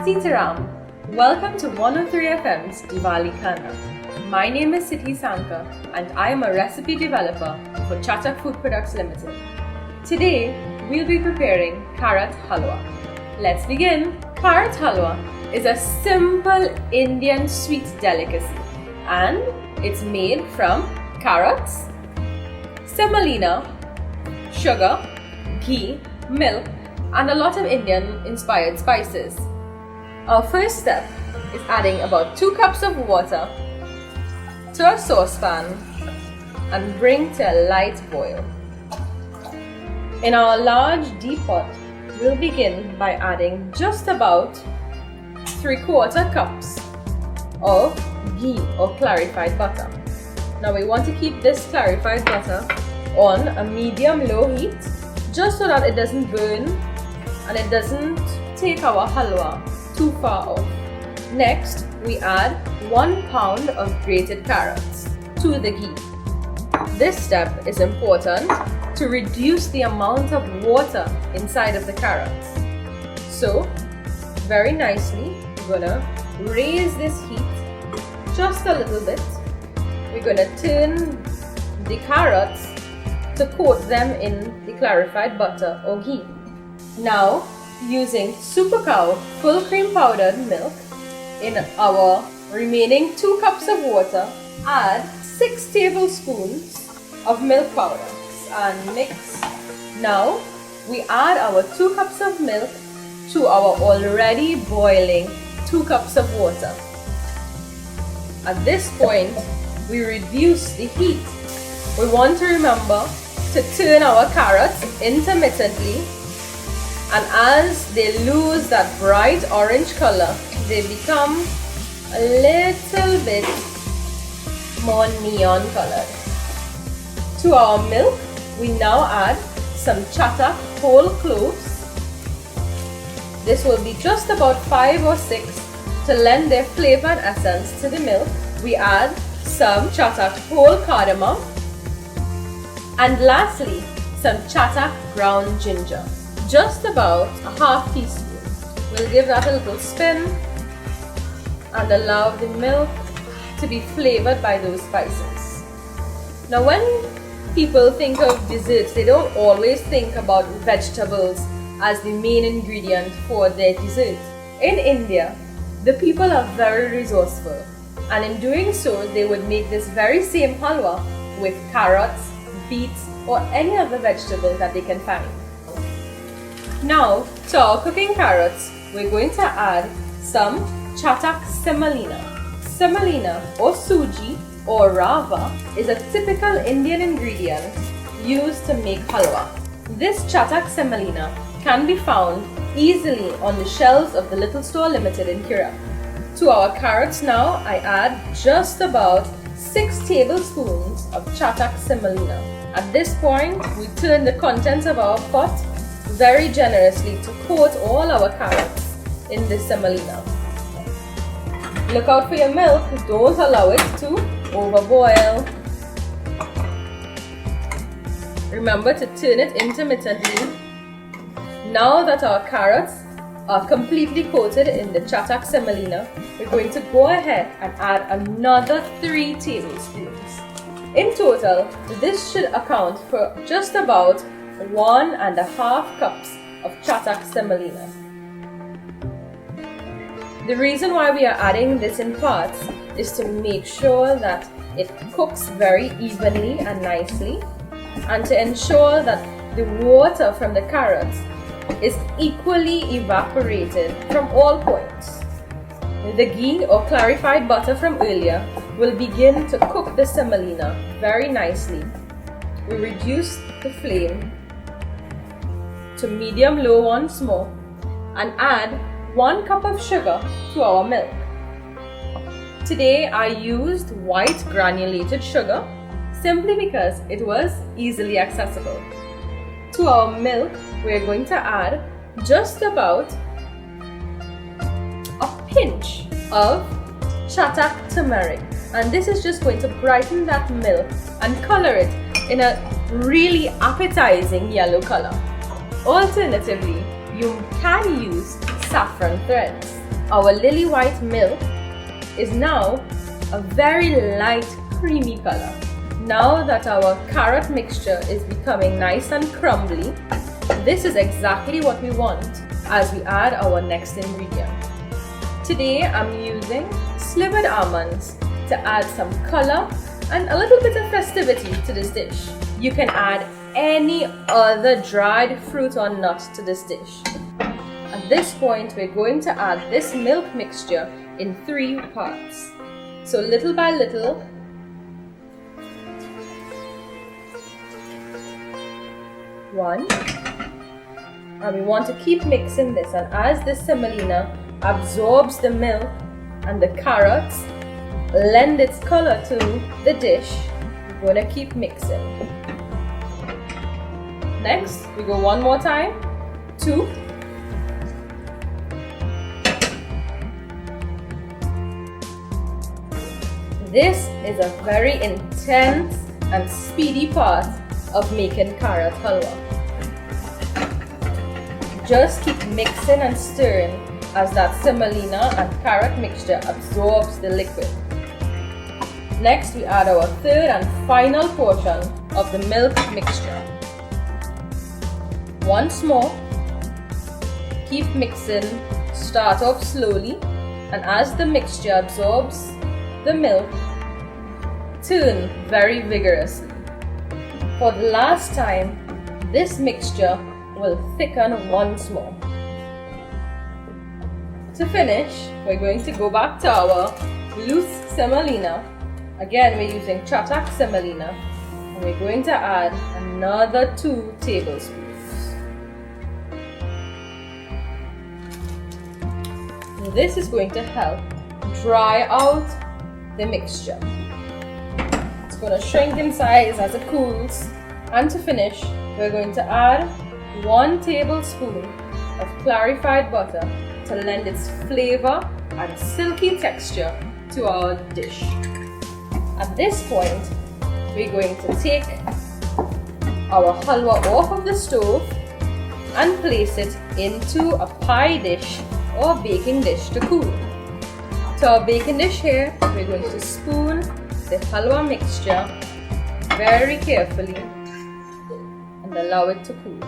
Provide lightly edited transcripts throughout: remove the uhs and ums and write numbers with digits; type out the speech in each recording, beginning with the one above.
Sitaram. Welcome to 103 FM's Divali Khaana. My name is Siddhi Sankar and I am a recipe developer for Chatak Food Products Limited. Today, we'll be preparing carrot halwa. Let's begin. Carrot halwa is a simple Indian sweet delicacy and it's made from carrots, semolina, sugar, ghee, milk, and a lot of Indian-inspired spices. Our first step is adding about 2 cups of water to a saucepan and bring to a light boil. In our large deep pot, we'll begin by adding just about 3/4 cups of ghee or clarified butter. Now we want to keep this clarified butter on a medium-low heat just so that it doesn't burn and it doesn't take our halwa too far off. Next, we add 1 pound of grated carrots to the ghee. This step is important to reduce the amount of water inside of the carrots. So, very nicely, we're gonna raise this heat just a little bit. We're gonna turn the carrots to coat them in the clarified butter or ghee. Now, using super cow full cream powdered milk in our remaining 2 cups of water, add 6 tablespoons of milk powder and mix. Now, we add our 2 cups of milk to our already boiling 2 cups of water. At this point, we reduce the heat. We want to remember to turn our carrots intermittently, and as they lose that bright orange color, they become a little bit more neon colored. To our milk, we now add some chatak whole cloves. This will be just about 5 or 6 to lend their flavor and essence to the milk. We add some chatak whole cardamom. And lastly, some chatak ground ginger. Just about a half teaspoon. We'll give that a little spin and allow the milk to be flavored by those spices. Now when people think of desserts, they don't always think about vegetables as the main ingredient for their dessert. In India, the people are very resourceful, and in doing so, they would make this very same halwa with carrots, beets, or any other vegetable that they can find. Now, to our cooking carrots, we're going to add some chatak semolina. Semolina or suji or rava is a typical Indian ingredient used to make halwa. This chatak semolina can be found easily on the shelves of the Little Store Limited in Kira. To our carrots now, I add just about 6 tablespoons of chatak semolina. At this point, we turn the contents of our pot very generously to coat all our carrots in the semolina. Look out for your milk, don't allow it to overboil. Remember to turn it intermittently. Now that our carrots are completely coated in the chatak semolina, we're going to go ahead and add another 3 tablespoons. In total, this should account for just about 1.5 cups of chatak semolina. The reason why we are adding this in parts is to make sure that it cooks very evenly and nicely, and to ensure that the water from the carrots is equally evaporated from all points. The ghee or clarified butter from earlier will begin to cook the semolina very nicely. We reduce the flame to medium-low once more and add 1 cup of sugar to our milk. Today I used white granulated sugar simply because it was easily accessible. To our milk, we're going to add just about a pinch of chatak turmeric, and this is just going to brighten that milk and color it in a really appetizing yellow color. Alternatively, you can use saffron threads. Our lily white milk is now a very light creamy color. Now that our carrot mixture is becoming nice and crumbly, this is exactly what we want as we add our next ingredient. Today I'm using slivered almonds to add some color and a little bit of festivity to this dish. You can add any other dried fruit or nut to this dish. At this point, we're going to add this milk mixture in 3 parts. So little by little, 1, and we want to keep mixing this, and as this semolina absorbs the milk and the carrots lend its color to the dish, we're going to keep mixing. Next, we go 1 more time, 2, this is a very intense and speedy part of making carrot halwa. Just keep mixing and stirring as that semolina and carrot mixture absorbs the liquid. Next, we add our third and final portion of the milk mixture. Once more, keep mixing, start off slowly, and as the mixture absorbs the milk, turn very vigorously. For the last time, this mixture will thicken once more. To finish, we're going to go back to our loose semolina. Again, we're using chatak semolina, and we're going to add another 2 tablespoons. This is going to help dry out the mixture. It's going to shrink in size as it cools. And to finish, we're going to add 1 tablespoon of clarified butter to lend its flavor and silky texture to our dish. At this point, we're going to take our halwa off of the stove and place it into a pie dish or baking dish to cool. To our baking dish here, we're going to spoon the halwa mixture very carefully and allow it to cool.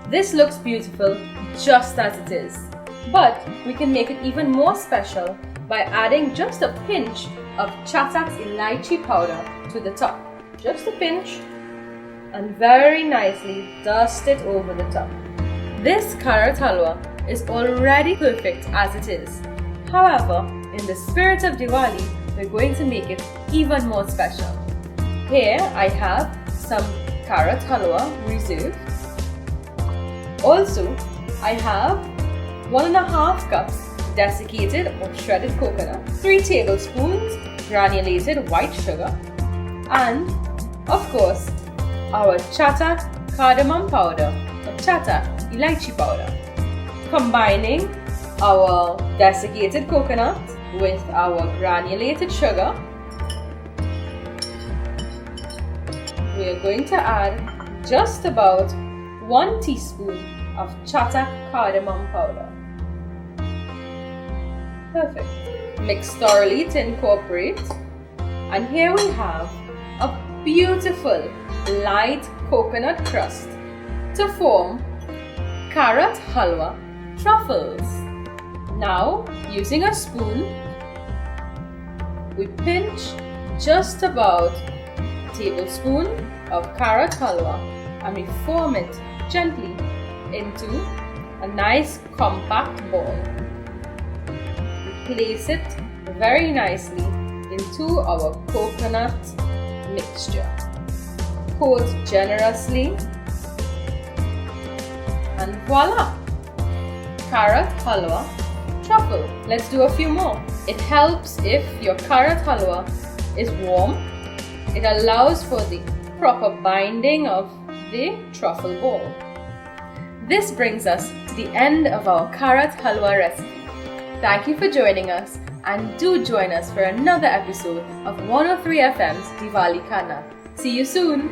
This looks beautiful just as it is, but we can make it even more special by adding just a pinch of chatak's elaichi powder to the top. Just a pinch, and very nicely dust it over the top. This carrot halwa is already perfect as it is. However, in the spirit of Diwali, we're going to make it even more special. Here I have some carrot halwa reserved. Also, I have 1.5 cups desiccated or shredded coconut, 3 tablespoons granulated white sugar, and of course, our chatak cardamom powder or chatak elaichi powder. Combining our desiccated coconut with our granulated sugar, we are going to add just about 1 teaspoon of chatak cardamom powder. Perfect. Mix thoroughly to incorporate, and here we have a beautiful light coconut crust to form carrot halwa truffles. Now, using a spoon, we pinch just about a tablespoon of carrot halwa and we form it gently into a nice compact ball. We place it very nicely into our coconut mixture. Coat generously, and voila! Carrot halwa truffle. Let's do a few more. It helps if your carrot halwa is warm. It allows for the proper binding of the truffle ball. This brings us to the end of our carrot halwa recipe. Thank you for joining us, and do join us for another episode of 103 FM's Divali Khaana. See you soon!